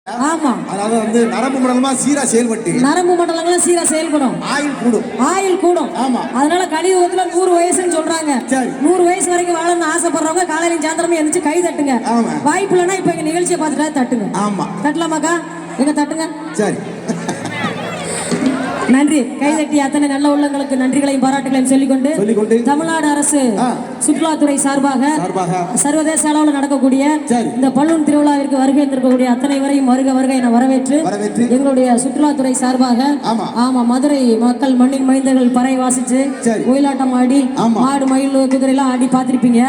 ஆமா, அதாவது வந்து நரம்பு மண்டலமா சீரா செயல்பட்டு நரம்பு மண்டலங்களும் சீரா செயல்படும், ஆயுள் கூடும். ஆமா, அதனால கலியுகத்துல 100 வயசுன்னு சொல்றாங்க. 100 வயசு வரைக்கும் வாழணும்னு ஆசைப்படுறவங்க காலையில சாயந்தரமே எழுந்து கை தட்டுங்க. வாய்ப்பு இல்லைன்னா இப்ப எங்க நிகழ்ச்சியை பார்த்துட்டா தட்டுங்க. ஆமா, தட்டலாமாக்கா? எங்க தட்டுங்க. சரி, நன்றி. கைதட்டி அத்தனை நல்ல உள்ளங்களுக்கு நன்றிகளையும் பாராட்டுகளையும் சொல்லிக்கொண்டு தமிழ்நாடு அரசு சுற்றுலாத்துறை சார்பாக சர்வதேச அளவில் நடக்கக்கூடிய இந்த பலூன் திருவிழாவிற்கு வருகை இருந்திருக்கக்கூடிய அத்தனை வரையும் வருக என வரவேற்று எங்களுடைய சுற்றுலாத்துறை சார்பாக ஆமா மதுரை மக்கள் மண்ணின் மைந்தர்கள் பறை வாசிச்சு ஒயிலாட்டம் ஆடி மாடு மயில் குதிரை எல்லாம் ஆடி பார்த்திருப்பீங்க.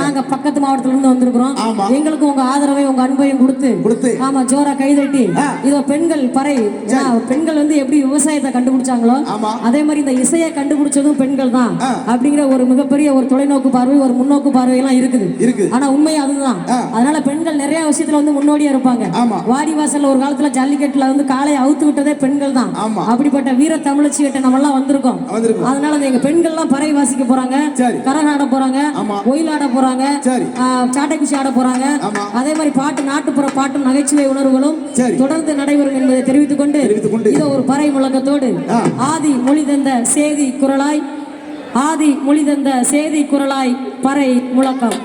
நாங்க பக்கத்து மாவட்டத்துல இருந்து வந்திருக்கிறோம். எங்களுக்கு உங்க ஆதரவை உங்க அன்பையும் கொடுத்து ஆமா ஜோரா கைதட்டி இதோ பெண்கள் பறை, பெண்கள் வந்து எப்படி விவசாயத்தை கண்டுபிடிச்சாங்களோ அதே மாதிரி இந்த இசையை கண்டுபிடிச்சதும் பெண்கள் தான் அப்படிங்கிற ஒரு மிகப்பெரிய ஒரு தொலைநோக்கு பார்வை, ஒரு முன்னோக்கு பார்வை எல்லாம் இருக்குது. ஆனா உண்மை அதுதான். அதனால பெண்கள் நிறைய விஷயத்துல வந்து முன்னோடியா இருப்பாங்க. வாடி வாசல்ல ஒரு காலத்துல ஜல்லிக்கட்டுல வந்து காலையை அவுத்து விட்டதே பெண்கள் தான். அப்படிப்பட்ட வீர தமிழச்சி கிட்ட நம்ம எல்லாம் வந்திருக்கோம். அதனால எங்க பெண்கள் எல்லாம் பறை வாசிக்க போறாங்க, கரகம் ஆட போறாங்க, ஒயில் ஆட போறாங்க, சாட்டைக்குச்சி ஆட போறாங்க. அதே மாதிரி பாட்டு, நாட்டுப்புற பாட்டும் நகைச்சுவை உணர்வுகளும் தொடர்ந்து நடைபெறும் என்பதை தெரிவித்துக் கொண்டு இது ஒரு பறை முழக்கத்தோடு ஆதி மொழி தந்த சேதி குரலாய் பறை முழக்கம்.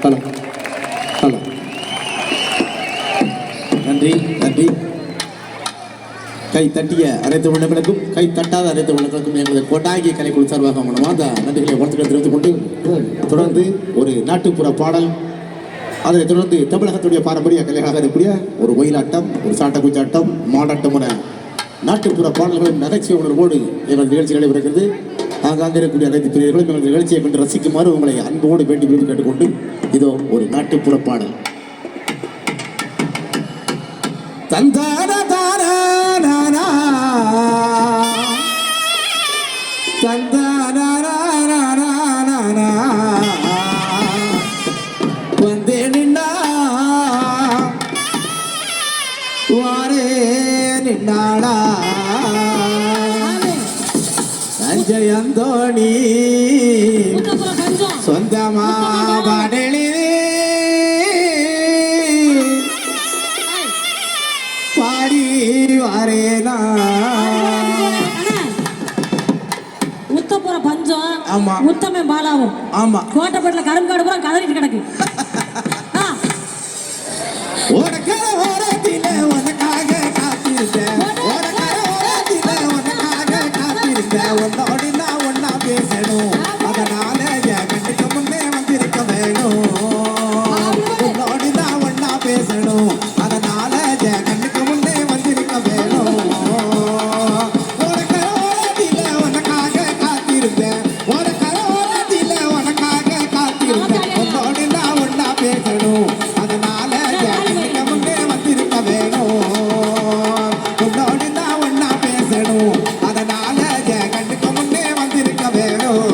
ஹலோ ஹலோ நன்றி நன்றி. கை தட்டிய அனைத்து உள்ளங்களுக்கும் கை தட்டாத அனைத்து உள்ளங்களுக்கும் எங்களது கொண்டாங்கி கலைக்குழு சார்பாக மனமார்ந்த நன்றிகளை வாழ்த்துக்களை தெரிவித்துக் கொண்டு தொடர்ந்து ஒரு நாட்டுப்புற பாடல், அதனைத் தொடர்ந்து தமிழகத்துடைய பாரம்பரிய கலையாக இருக்கக்கூடிய ஒரு ஒயிலாட்டம், ஒரு சாட்டக்குச்சாட்டம், மாடாட்டம் என நாட்டுப்புற பாடல்களின் நகைச்சுவை உணர்வோடு எங்கள் நிகழ்ச்சி நடைபெறுகிறது. ஆங்காங்கே இருக்கக்கூடிய அனைத்து பிரிவுகளும் எங்கள் நிகழ்ச்சியை கண்டு ரசிக்குமாறு உங்களை அன்போடு வேண்டி விரும்பி கேட்டுக்கொண்டு இதோ ஒரு நாட்டுப்புற பாடல். தந்தான தானா தந்தான வந்தே நின்னா வாரே நின்னாடா சஞ்சயந்தோணி சொந்தமா பாடலி பாடி வாரேனா. முத்தப்புற பஞ்சம். ஆமா. முத்தமே பாலாவும். ஆமா. கோட்டைப்பட்டில கரும்பாடு பூரா கதறிட்டு கிடக்கு. ஓடக்கர ஓரத்திலே உனக்காக காத்திருந்தேன், ஓடக்கர ஓரத்திலே உனக்காக காத்திருந்தேன், உன்னோடு நான் ஒன்னா பேசணும், அதனால என் கண்ணுக்கு முன்னே வந்திருக்க வேணும், உன்னோடு நான் ஒன்னா பேசணும், அதனால என் கண்ணுக்கு முன்னே வந்திருக்க வேணும். ஓடக்கர ஓரத்திலே உனக்காக காத்திருந்தேன், ஓடக்கர ஓரத்திலே உனக்காக காத்திருந்தேன், உன்னோடு நான் ஒன்னா பேசணும், அதனால முன்னே வந்திருக்க வேணும், உன்னோடு நான் ஒன்னா பேசணும், அதனால என் கண்ணுக்கு முன்னே வந்திருக்க வேணும்.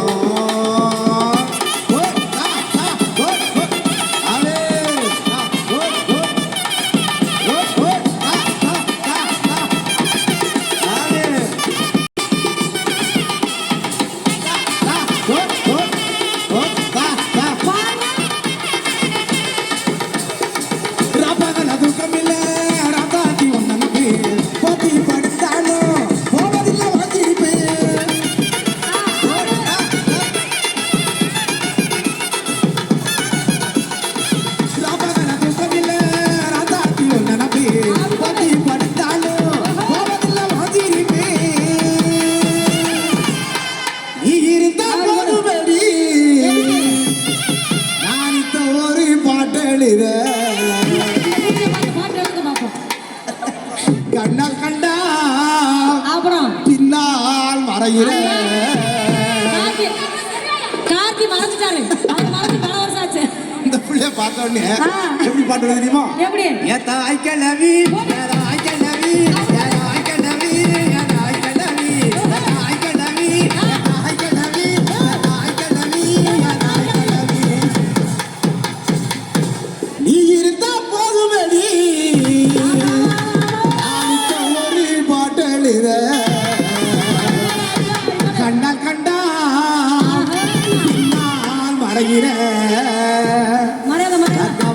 கண்ணால் கண்டா அப்புறம் பின்னால் மறையிற கார்த்தி மறைஞ்சிட்டாரு. அவர் மறைஞ்சு பல வருஷம் ஆச்சு. இந்த பிள்ளைய பார்த்த உடனே எப்படி பாட்டு வருது தெரியுமா? எப்படி? ஏத்தா ஐக்கலவி ஏதா ஐக்கலவி ஏதா ஐக்கலவி ஏதா ஐக்கலவி ஏதா ஐக்கலவி ஏதா ஐக்கலவி ஏதா ஐக்கலவி ஏதா ஐக்கலவி. நீ இருந்தா போதுமடி ஒரு பாட்டல் இத கண்டால் கண்டா பின்னால் மறைகிற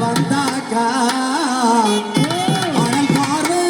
வந்தாக்கா அனல் பார்வை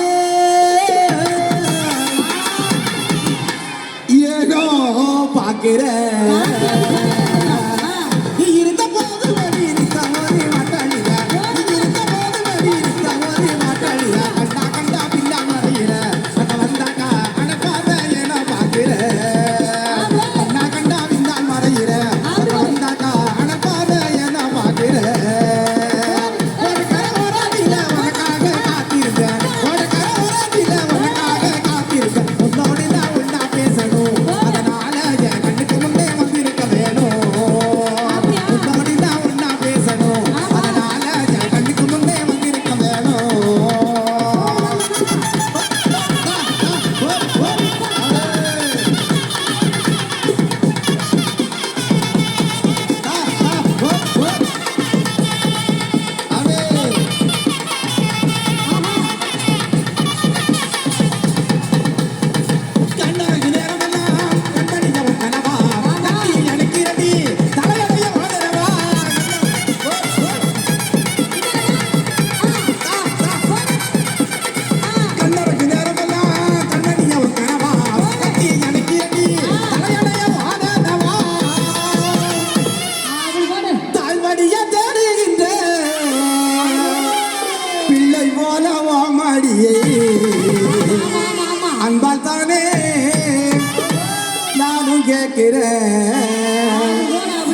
கேட்கிறேன்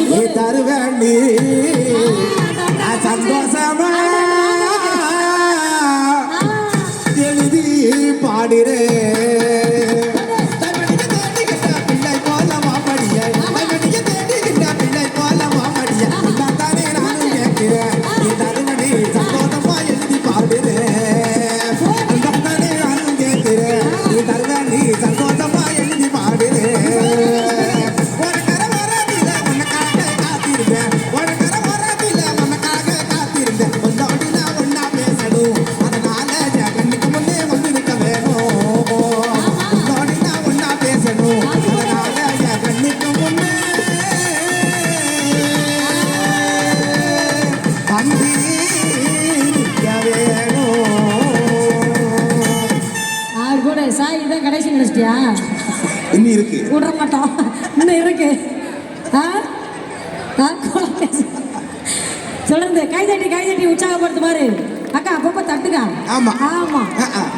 நீ தருவேண்டி சந்தோஷமா எழுதி பாடுறேன் பிள்ளை போல மாமடிய பிள்ளை போல மாமடிய தானே நானும் கேட்கிறேன் நீ தருவனே சந்தோஷமா எழுதி பாடுறேன் தானே நானும் கேட்கிறேன் நீ தருவனே சந்தோஷமா எழுதி பாடுறேன் ஒரு கரை வராதில்ல உனக்காக காத்திருந்தேன் ஒரு கரை வராதில்ல உனக்காக காத்திருந்தேன் ஒன்னோடு நான் ஒன்னா பேசணும் அதனால கண்ணுக்கு முன்னே வந்து நிற்க வேணும் ஒன்னோடு நான் ஒன்னா பேசணும் அதனால கண்ணுக்கு முன்னே வந்து நிற்க வேணும். அவர் கூட சாய் இதான் கடைசி நினைச்சிட்டியா? இன்னும் இருக்கு விட மாட்டோம், இன்னும் இருக்கு. ஆ ஆ, தொடர்ந்து கைதட்டி உற்சாகப்படுத்து மாதிரி அக்கா அப்பப்ப தட்டுங்க. ஆமா. ஆமா,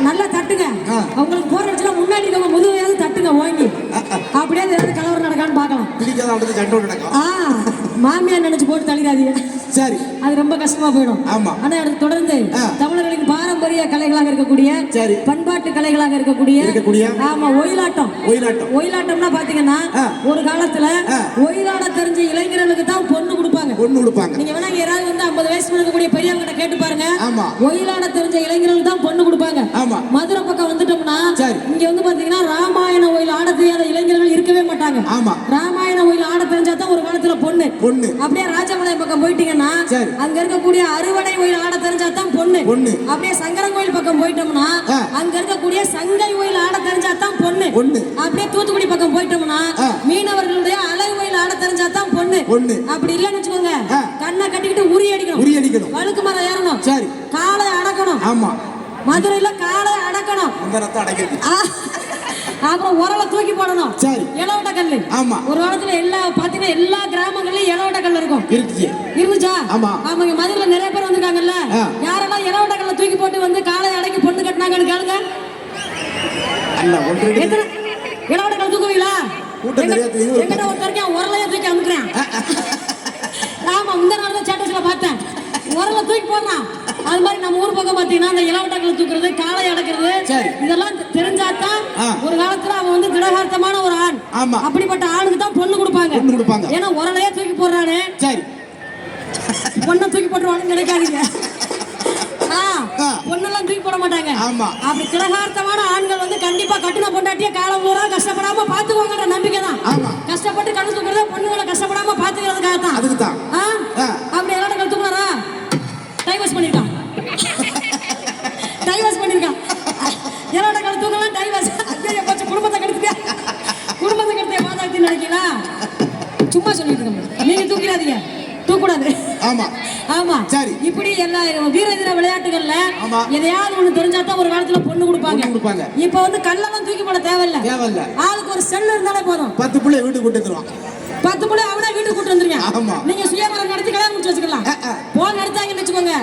நல்லா தட்டுங்க. ஆ. அவங்களுக்கு போற இடத்துல முன்னாடி நம்ம முதுகையாவது தட்டுங்க வாங்கி. அப்படியே ஏதாவது கலவரம் நடக்கான்னு பார்க்கலாம். பிடிக்காத அவனுக்கு சண்டை நடக்கும். மாமியார் நினைச்சு போட்டு தள்ளிடாதீங்க, சரி அது ரொம்ப கஷ்டமா போயிடும். ஆமா. ஆனா அடுத்து தொடர்ந்து ஆ. தமிழர்களின் பாரம்பரிய கலைகளாக இருக்கக்கூடிய சரி. பண்பாட்டு கலைகளாக இருக்கக்கூடிய ஆமா ஒயிலாட்டம். ஒயிலாட்டம்னா பாத்தீங்கன்னா ஆ. ஒரு காலத்துல ஆ. ஒயிலாட தெரிஞ்ச இளைஞர்களுக்கு தான் பொண்ணு கொடுப்பாங்க. நீங்க வேணா யாராவது வந்து 50 வயசுல இருக்கக்கூடிய பெரியவங்க கேட்டு பாருங்க. ஆமா. ஒயிலாட தெரிஞ்ச இளைஞர்களுக்கு தான் பொண்ணு கொடுப்பாங்க. ஆமா. மதுரை பக்கம் வந்துட்டோம்னா சரி. இங்க வந்து பாத்தீங்கன்னா ராமாயண ஒயில் ஆட தெரியாத இளைஞர்கள் இருக்கவே மாட்டாங்க. ஆமா. ராமாயண ஒயில் ஆட தெரிஞ்சா தான் ஒரு காலத்துல பொண்ணு. அப்படியே ராஜபாளையம் பக்கம் போயிட்டீங்கன்னா சரி. அங்க இருக்கக்கூடிய அறுவடை ஒயில் ஆட தெரிஞ்சா தான் பொண்ணு. அப்படியே சங்கரங்கோயில் பக்கம் போயிட்டோம்னா அங்க இருக்கக்கூடிய சங்கை ஒயில் ஆட தெரிஞ்சா தான் பொண்ணு. அப்படியே தூத்துக்குடி பக்கம் போயிட்டோம்னா மீனவர்களுடைய அலை ஒயில் ஆட தெரிஞ்சா தான் பொண்ணு. அப்படி இல்லன்னு வச்சுக்கோங்க, கண்ணை கட்டிக்கிட்டு உரி அடிக்கணும், வழுக்கு மரம் ஏறணும், காலை அடக்கணும். ஆமா, மதுரையில காலை அடக்கணும், அப்புறம் உரலை தூக்கி போடணும். இலவட்ட கல்லு. ஒரு காலத்துல பாத்தீங்கன்னா எல்லா கிராமங்கள்லயும் இலவட்ட கல் இருக்கும். இருந்துச்சா? ஆமா. மதுரையில நிறைய பேர் வந்திருக்காங்கல்ல, யாரெல்லாம் இலவட்ட கல்ல தூக்கி போட்டு வந்து காலை அடக்கி பொண்ணு கட்டினாங்கன்னு கேளுங்க. இலவட்ட கல் தூக்குவீங்களா? எங்கிட்ட ஒருத்தருக்கேன் உரலையே தூக்கி அமுக்குறேன். ஆமா, இந்த நாள் தான் ஸ்டேட்டஸ்ல பார்த்தேன், உரலை தூக்கி போடுறான். அது மாதிரி நம்ம ஊர் பக்கம் பாத்தீங்கன்னா அந்த இலவட்டங்களை தூக்குறது, காலை அடக்கிறது, இதெல்லாம் தெரிஞ்சாதான் ஒரு காலத்துல அவன் வந்து திடகார்த்தமான ஒரு ஆண். அப்படிப்பட்ட ஆணுக்கு தான் பொண்ணு கொடுப்பாங்க. ஏன்னா உரலையே தூக்கி போடுறானே, பொண்ணை தூக்கி போட்டுருவான்னு நினைக்காதீங்க. பொண்ணெல்லாம் தூக்கி போட மாட்டாங்க. அப்படி திடகார்த்தமான ஆண்கள் வந்து கண்டிப்பா கட்டின பொண்டாட்டிய காலம் பூரா கஷ்டப்படாம பாத்துக்குவாங்கன்ற நம்பிக்கை தான். கஷ்டப்பட்டு கண்ணு தூக்குறத பொண்ணுங்களை கஷ்டப்படாம பாத்துக்கிறதுக்காக தான். அப்படி எல்லாரும் கழுத்துக்குறாரா? டைவர்ஸ் பண்ணிருக்கான். என்னோட கழுத்துக்கெல்லாம் டைவர்ஸ். குடும்பத்தை கெடுத்தியா பாதாத்தி நினைக்கிறா? சும்மா சொல்லிட்டு இருக்கோம், நீங்க தூக்கிறாதீங்க, தூக்கூடாது. ஆமா, சரி. இப்படி எல்லா வீர விளையாட்டுகள்ல எதையாவது ஒண்ணு தெரிஞ்சாதான் ஒரு காலத்துல பொண்ணு கொடுப்பாங்க. இப்ப வந்து கல்லெல்லாம் தூக்கி போட தேவையில்ல. ஆளுக்கு ஒரு செல் இருந்தாலே போதும், 10 பிள்ளை வீட்டுக்கு கூட்டு வந்துருவான். 10 பிள்ளை அவனே வீட்டுக்கு கூட்டு வந்துருங்க. நீங்க சுயமரம் நடத்தி கல்யாணம் முடிச்சு வச்சுக்கலாம். போன் எடுத்தாங்கன்னு வச்சுக்கோங்க,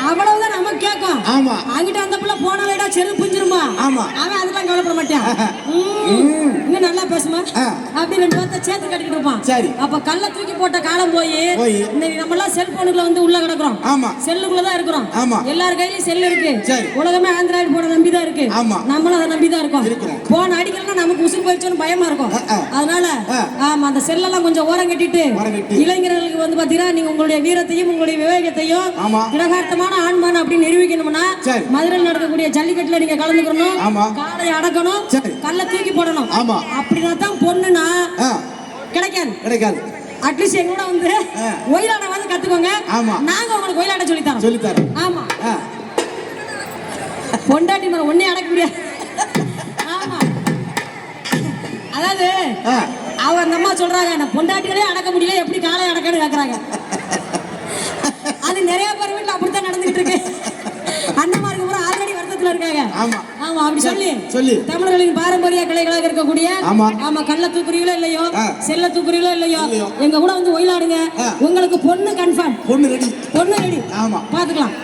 அவ்வளவுதான் நமக்கு கேட்கும். அங்கிட்ட அந்த பிள்ளை போனாலேடா செருப்பு பிஞ்சிருமா, அவன் அதெல்லாம் கவலைப்பட மாட்டான். இன்னும் நல்லா பேசுமா, அப்படி 2 வார்த்தை சேர்த்து கட்டிக்கிட்டு இருப்பான். அப்ப கல்ல தூக்கி போட்ட காலம் போய் இன்னைக்கு நம்ம எல்லாம் செல்போனுக்குள்ள வந்து உள்ள கிடக்குறோம், செல்லுக்குள்ளதான் இருக்கிறோம். எல்லார் கையிலயும் செல் இருக்கு. உலகமே ஆண்ட்ராய்டு போன நம்பிதான் இருக்கு, நம்மளும் அதை நம்பிதான் இருக்கோம். போன் அடிக்கலாம் நமக்கு உசுறு போயிடுச்சோன்னு பயமா இருக்கும். அதனால அந்த செல்லெல்லாம் கொஞ்சம் ஓரம் கட்டிட்டு இளைஞர்களுக்கு வந்து பாத்தீங்கன்னா நீங்க உங்களுடைய வீரத்தையும் உங்களுடைய விவேகத்தையும் திடகார்த்தமான ஆண்மான் அப்படின்னு நிரூபிக்கணும்னா மதுரையில் நடக்கக்கூடிய ஜல்லிக்கட்டுல நீங்க கலந்துக்கணும், காலை அடக்கணும், கல்ல தூக்கி போடணும். அப்படின்னா தான் பொண்ணுனா கிடைக்காது. அட்லீஸ்ட் எங்களோட வந்து ஒயிலாட வந்து கத்துக்கோங்க, நாங்க உங்களுக்கு ஒயிலாட சொல்லித்தரோம். ஆமா, பொண்டாட்டி மரம் ஒன்னே அடக்க முடியாது. ஆமா, அதாவது அவ அந்த அம்மா சொல்றாங்க பொண்டாட்டிகளே அடக்க முடியல, எப்படி காலை அடக்கன்னு கேக்குறாங்க. அது நிறைய பேர் வீட்டுல அப்படித்தான் நடந்துகிட்டு இருக்கு. அண்ணமாருக்கு பூரா ஆல்ரெடி வருத்தத்துல இருக்காங்க. ஆமா ஆமா அப்படி சொல்லி சொல்லி தமிழர்களின் பாரம்பரிய கலைகளாக இருக்கக்கூடிய ஆமா ஆமா கள்ள தூக்குறீங்களோ இல்லையோ செல்ல தூக்குறீங்களோ இல்லையோ எங்க கூட வந்து ஒயிலாடுங்க. உங்களுக்கு பொண்ணு கன்ஃபார்ம். பொண்ணு ரெடி. பொண்ணு ரெடி. ஆமா பாத்துக்கலாம்.